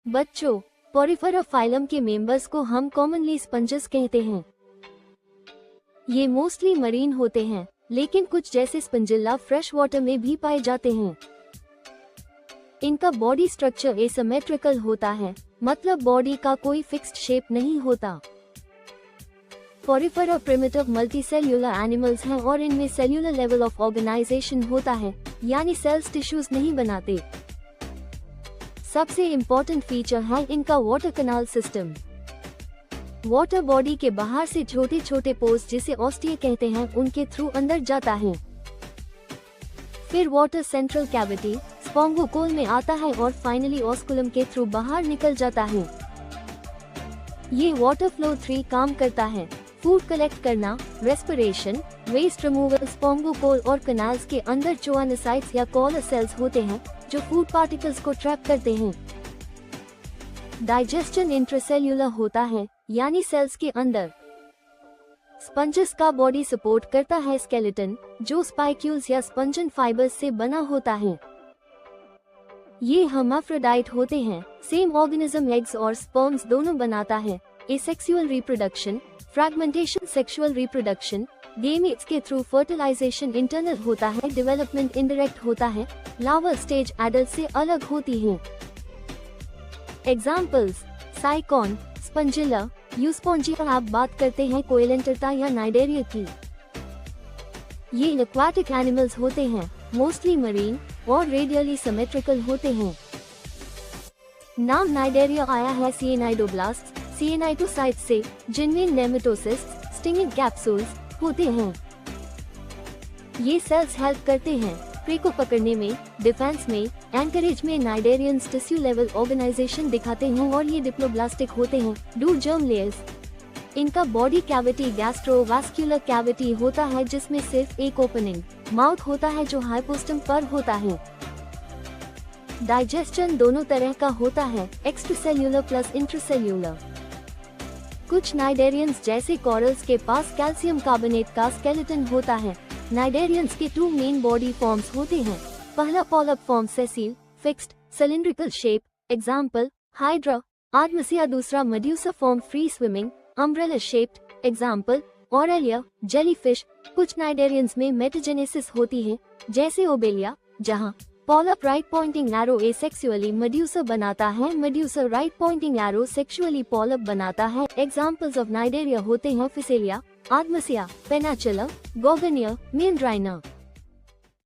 बच्चों, Porifera phylum के members को हम कॉमनली स्पंजेस कहते हैं। ये मोस्टली मरीन होते हैं, लेकिन कुछ जैसे स्पंजिल्ला फ्रेश वाटर में भी पाए जाते हैं। इनका बॉडी स्ट्रक्चर एसिमेट्रिकल होता है, मतलब बॉडी का कोई फिक्स्ड शेप नहीं होता। पोरिफेरा प्रिमिटिव मल्टीसेल्यूलर एनिमल्स हैं और इनमें सेल्यूलर लेवल ऑफ ऑर्गेनाइजेशन होता है, यानी सेल्स टिश्यूज नहीं बनाते। सबसे इम्पोर्टेंट फीचर है इनका water canal system. Water body के बाहर से छोटे छोटे पोर्स, जिसे ऑस्टिया कहते हैं, उनके थ्रू अंदर जाता है। फिर वाटर सेंट्रल कैविटी स्पोंगोकोल में आता है और फाइनली ऑस्कुलम के थ्रू बाहर निकल जाता है। ये वाटर फ्लो 3 काम करता है: फूड कलेक्ट करना, रेस्पिरेशन, वेस्ट रिमूवल। स्पोंगोकोल और कैनाल्स के अंदर चोआनोसाइट्स या कॉलर सेल्स होते हैं जो फूड पार्टिकल्स को ट्रैप करते हैं। डाइजेस्शन इंट्रासेल्यूलर होता है, यानी सेल्स के अंदर। स्पंजेस का बॉडी सपोर्ट करता है स्केलेटन, जो स्पाइक्यूल्स या स्पंजन फाइबर्स से बना होता है। ये हर्माफ्रोडाइट होते हैं। सेम ऑर्गेनिज्म एग्स और स्पर्म्स दोनों बनाता है। Asexual reproduction, fragmentation sexual reproduction, gametes के थ्रू फर्टिलाइजेशन इंटरनल होता है, डेवलपमेंट इनडायरेक्ट होता है। लार्वा स्टेज एडल्ट से अलग होती है। Examples: Sycon, Spongilla, Euspongia. आप बात करते हैं कोएलेंटरता या नाइडेरिया की। ये एक्वाटिक एनिमल्स होते हैं, मोस्टली मरीन और रेडियली सिमेट्रिकल होते हैं। नाम नाइडेरिया आया है सिएनाइडोब्लास्ट, सिएनाइटोसाइट से, जिनमें नेमेटोसिस्ट, स्टिंगिंग कैप्सूल्स होते हैं। ये सेल्स हेल्प करते हैं प्रे को पकड़ने में, डिफेंस में, एंकरेज में। नाइडेरियंस टिश्यू लेवल ऑर्गेनाइजेशन दिखाते हैं और ये डिप्लोब्लास्टिक होते हैं। Do germ layers. इनका बॉडी कैविटी गैस्ट्रोवास्कुलर कैविटी होता है, जिसमें सिर्फ एक ओपनिंग माउथ होता है जो हाइपोस्टम पर होता है। डाइजेस्शन दोनों तरह का होता है, एक्स्ट्रासेल्यूलर प्लस इंट्रासेल्यूलर। कुछ नाइडेरियंस जैसे कॉरल्स के पास कैल्शियम कार्बोनेट का स्केलेटन होता है। नाइडेरियंस के 2 मेन बॉडी फॉर्म्स होते हैं। पहला polyp form sessile, fixed, cylindrical shape, example Hydra, Artemisia. दूसरा medusa form, free swimming, umbrella shaped, example Aurelia, jellyfish. कुछ नाइडेरियंस में मेटाजेनेसिस होती है, जैसे ओबेलिया, जहां polyp right pointing arrow asexually medusa बनाता है, medusa right pointing arrow sexually polyp बनाता है। एग्जाम्पल्स ऑफ नाइडेरिया होते हैं फिसेलिया, आर्टमिसिया, पेनाचुला, गोगनिया, मेंड्राइना।